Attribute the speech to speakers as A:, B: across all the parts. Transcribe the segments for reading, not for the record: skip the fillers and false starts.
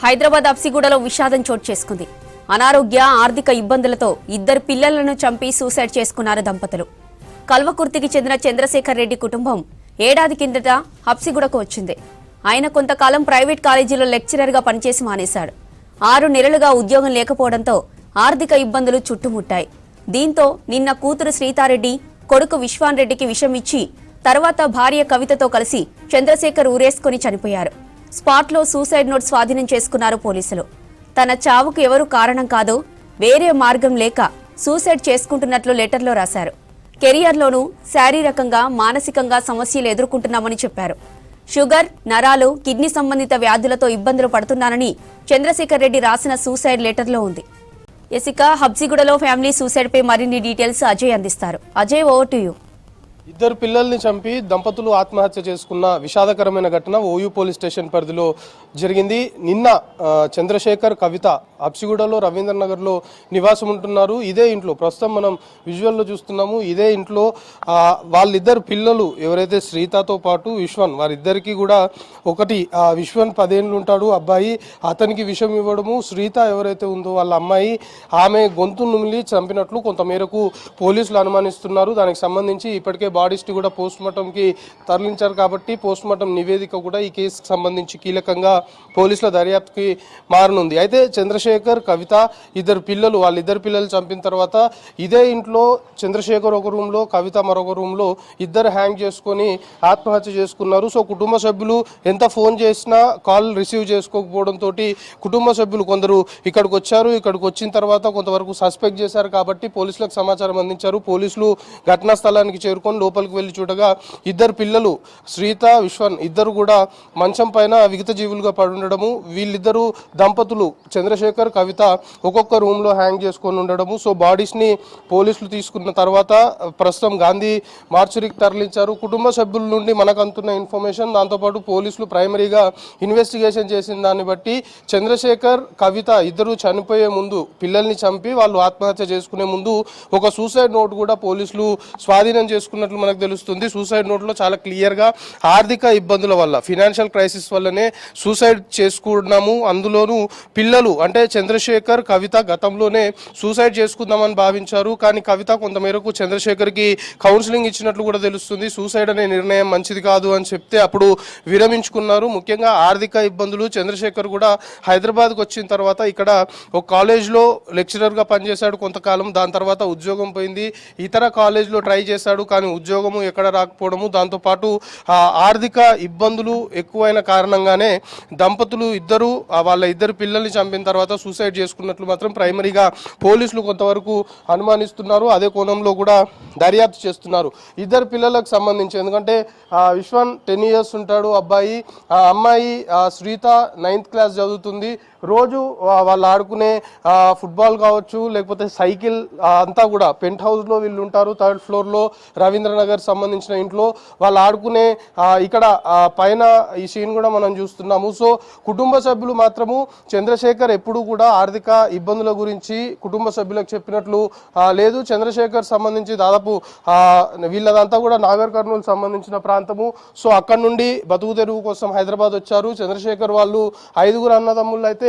A: హైదరాబాద్ అప్సిగూడలో విషాదం చోటు చేసుకుంది. అనారోగ్య ఆర్థిక ఇబ్బందులతో ఇద్దరు పిల్లలను చంపి సూసైడ్ చేసుకున్నారు దంపతులు. కల్వకుర్తికి చెందిన చంద్రశేఖర్ రెడ్డి కుటుంబం ఏడాది కిందట హబ్సిగూడకు వచ్చింది. ఆయన కొంతకాలం ప్రైవేట్ కాలేజీలో లెక్చరర్గా పనిచేసి మానేశాడు. 6 నెలలుగా ఉద్యోగం లేకపోవడంతో ఆర్థిక ఇబ్బందులు చుట్టుముట్టాయి. దీంతో నిన్న కూతురు శ్రీతారెడ్డి, కొడుకు విశ్వాన్ రెడ్డికి విషం ఇచ్చి తర్వాత భార్య కవితతో కలిసి చంద్రశేఖర్ ఊరేసుకుని చనిపోయారు. స్పాట్లో సూసైడ్ నోట్ స్వాధీనం చేసుకున్నారు పోలీసులు. తన చావుకు ఎవరు కారణం కాదో, వేరే మార్గం లేక సూసైడ్ చేసుకుంటున్నట్లు లెటర్లో రాశారు. కెరియర్లోనూ శారీరకంగా మానసికంగా సమస్యలు ఎదుర్కొంటున్నామని చెప్పారు. షుగర్, నరాలు, కిడ్నీ సంబంధిత వ్యాధులతో ఇబ్బందులు పడుతున్నానని చంద్రశేఖర్ రెడ్డి రాసిన సూసైడ్ లెటర్లో ఉంది. ఇక హబ్సిగూడలో ఫ్యామిలీ సూసైడ్ పై మరిన్ని డీటెయిల్స్ అజయ్ అందిస్తారు. Ajay, over to you.
B: ఇద్దరు పిల్లల్ని చంపి దంపతులు ఆత్మహత్య చేసుకున్న విషాదకరమైన ఘటన ఓయూ పోలీస్ స్టేషన్ పరిధిలో జరిగింది. నిన్న చంద్రశేఖర్, కవిత హబ్సిగూడలో రవీంద్రనగర్లో నివాసం ఉంటున్నారు. ఇదే ఇంట్లో ప్రస్తుతం మనం విజువల్లో చూస్తున్నాము. ఇదే ఇంట్లో వాళ్ళిద్దరు పిల్లలు ఎవరైతే శ్రీతతో పాటు విశ్వన్, వారిద్దరికీ కూడా ఒకటి విశ్వన్ 10 ఏళ్ళు ఉంటాడు అబ్బాయి, అతనికి విషం ఇవ్వడము, శ్రీత ఎవరైతే ఉందో వాళ్ళ అమ్మాయి, ఆమె గొంతు నుమిలి చంపినట్లు కొంతమేరకు పోలీసులు అనుమానిస్తున్నారు. దానికి సంబంధించి ఇప్పటికే బాడీస్ని కూడా పోస్ట్మార్టంకి తరలించారు. కాబట్టి పోస్ట్మార్టం నివేదిక కూడా ఈ కేసుకు సంబంధించి కీలకంగా పోలీసుల దర్యాప్తుకి మారనుంది. అయితే చంద్రశేఖర్, కవిత ఇద్దరు పిల్లలు, వాళ్ళిద్దరు పిల్లలు చంపిన తర్వాత ఇదే ఇంట్లో చంద్రశేఖర్ ఒక రూమ్లో, కవిత మరొక రూమ్లో ఇద్దరు హ్యాంగ్ చేసుకొని ఆత్మహత్య చేసుకున్నారు. సో కుటుంబ సభ్యులు ఎంత ఫోన్ చేసినా కాల్ రిసీవ్ చేసుకోకపోవడంతో కుటుంబ సభ్యులు కొందరు ఇక్కడికి వచ్చారు. ఇక్కడికి వచ్చిన తర్వాత కొంతవరకు సస్పెక్ట్ చేశారు. కాబట్టి పోలీసులకు సమాచారం అందించారు. పోలీసులు ఘటనా స్థలానికి చేరుకొని లోపలికి వెళ్లి చూడగా ఇద్దరు పిల్లలు శ్రీత, విశ్వన్ ఇద్దరు కూడా మంచం పైన విగత జీవులుగా పడి ఉండడము, వీళ్ళిద్దరూ దంపతులు చంద్రశేఖర్, కవిత ఒక్కొక్క రూమ్ లో హ్యాంగ్ చేసుకొని ఉండడము. సో బాడీస్ ని పోలీసులు తీసుకున్న తర్వాత ప్రస్తుతం గాంధీ మార్చురీకి తరలించారు. కుటుంబ సభ్యుల నుండి మనకు అందుతున్న ఇన్ఫర్మేషన్, దాంతోపాటు పోలీసులు ప్రైమరీగా ఇన్వెస్టిగేషన్ చేసిన దాన్ని బట్టి చంద్రశేఖర్, కవిత ఇద్దరు చనిపోయే ముందు, పిల్లల్ని చంపి వాళ్ళు ఆత్మహత్య చేసుకునే ముందు ఒక సూసైడ్ నోట్ కూడా పోలీసులు స్వాధీనం చేసుకున్నట్లు మనకు తెలుస్తుంది. సూసైడ్ నోట్లో చాలా క్లియర్గా ఆర్థిక ఇబ్బందుల వల్ల, ఫినాన్షియల్ క్రైసిస్ వల్లనే సూసైడ్ చేసుకున్నాము, అందులోనూ పిల్లలు అంటే చంద్రశేఖర్, కవిత గతంలోనే సూసైడ్ చేసుకుందామని భావించారు. కానీ కవిత కొంతమేరకు చంద్రశేఖర్కి కౌన్సిలింగ్ ఇచ్చినట్లు కూడా తెలుస్తుంది. సూసైడ్ అనే నిర్ణయం మంచిది కాదు అని చెప్తే అప్పుడు విరమించుకున్నారు. ముఖ్యంగా ఆర్థిక ఇబ్బందులు. చంద్రశేఖర్ కూడా హైదరాబాద్కు వచ్చిన తర్వాత ఇక్కడ ఒక కాలేజ్లో లెక్చరర్గా పనిచేశాడు కొంతకాలం. దాని తర్వాత ఉద్యోగం పోయింది. ఇతర కాలేజ్లో ట్రై చేశాడు, కానీ ఉద్యోగము ఎక్కడ రాకపోవడము, దాంతోపాటు ఆర్థిక ఇబ్బందులు ఎక్కువైన కారణంగానే దంపతులు ఇద్దరు వాళ్ళ ఇద్దరు పిల్లల్ని చంపిన తర్వాత సూసైడ్ చేసుకున్నట్లు మాత్రం ప్రైమరీగా పోలీసులు కొంతవరకు అనుమానిస్తున్నారు. అదే కోణంలో కూడా దర్యాప్తు చేస్తున్నారు ఇద్దరు పిల్లలకు సంబంధించి. ఎందుకంటే విశ్వన్ 10 years ఉంటాడు అబ్బాయి, అమ్మాయి శ్రీత 9th class చదువుతుంది. రోజు వాళ్ళు ఆడుకునే ఫుట్బాల్ కావచ్చు, లేకపోతే సైకిల్ అంతా కూడా పెంట్ హౌస్లో వీళ్ళు ఉంటారు. 3rd floorలో రవీంద్రనగర్ సంబంధించిన ఇంట్లో వాళ్ళు ఆడుకునే ఇక్కడ పైన ఈ సీన్ కూడా మనం చూస్తున్నాము. సో కుటుంబ సభ్యులు మాత్రము చంద్రశేఖర్ ఎప్పుడు కూడా ఆర్థిక ఇబ్బందుల గురించి కుటుంబ సభ్యులకు చెప్పినట్లు లేదు. చంద్రశేఖర్ సంబంధించి దాదాపు వీళ్ళదంతా కూడా నాగర్ కర్నూలు సంబంధించిన ప్రాంతము. సో అక్కడ నుండి బతుకు తెరువు కోసం హైదరాబాద్ వచ్చారు. చంద్రశేఖర్ వాళ్ళు 5 అన్నదమ్ముళ్ళు అయితే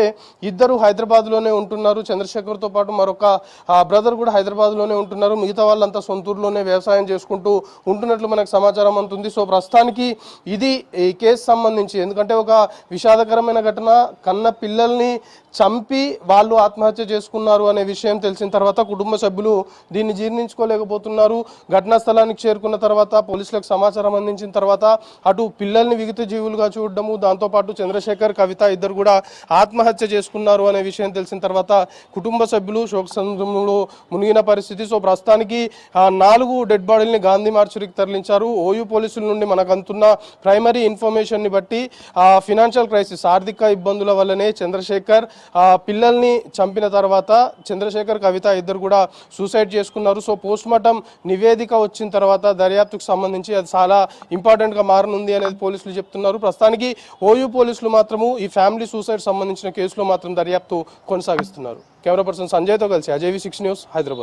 B: ఇద్దరు హైదరాబాద్లోనే ఉంటున్నారు. చంద్రశేఖర్తో పాటు మరొక బ్రదర్ కూడా హైదరాబాద్లోనే ఉంటున్నారు. మిగతా వాళ్ళంతా సొంతూరులోనే వ్యవసాయం చేసుకుంటూ ఉంటున్నట్లు మనకు సమాచారం అందుతుంది. సో ప్రస్తుతానికి ఇది ఈ కేసు సంబంధించి, ఎందుకంటే ఒక విషాదకరమైన ఘటన, కన్న పిల్లల్ని చంపి వాళ్ళు ఆత్మహత్య చేసుకున్నారు అనే విషయం తెలిసిన తర్వాత కుటుంబ సభ్యులు దీన్ని జీర్ణించుకోలేకపోతున్నారు. ఘటనా స్థలానికి చేరుకున్న తర్వాత పోలీసులకు సమాచారం అందించిన తర్వాత అటు పిల్లల్ని విగత జీవులుగా చూడడము, దాంతోపాటు చంద్రశేఖర్, కవిత ఇద్దరు కూడా ఆత్మహత్య చేసుకున్నారు అనే విషయం తెలిసిన తర్వాత కుటుంబ సభ్యులు శోకసంద్రంలో మునిగిన పరిస్థితి. సో ప్రస్తుతానికి 4 డెడ్ బాడీలని గాంధీ మార్చురీకి తరలించారు. ఓయూ పోలీసుల నుండి మనకు అందుతున్న ప్రైమరీ ఇన్ఫర్మేషన్ ని బట్టి ఫినాన్షియల్ క్రైసిస్, ఆర్థిక ఇబ్బందుల వల్లనే చంద్రశేఖర్ పిల్లల్ని చంపిన తర్వాత చంద్రశేఖర్, కవిత ఇద్దరు కూడా సూసైడ్ చేసుకున్నారు. సో పోస్ట్మార్టం నివేదిక వచ్చిన తర్వాత దర్యాప్తుకు సంబంధించి అది చాలా ఇంపార్టెంట్గా మారనుంది అనేది పోలీసులు చెప్తున్నారు. ప్రస్తుతానికి ఓయూ పోలీసులు మాత్రము ఈ ఫ్యామిలీ సూసైడ్ సంబంధించిన కేసులో మాత్రం దర్యాప్తు కొనసాగిస్తున్నారు. కెమెరా పర్సన్ సంజయ్తో కలిసి అజయ్, 6 News, హైదరాబాద్.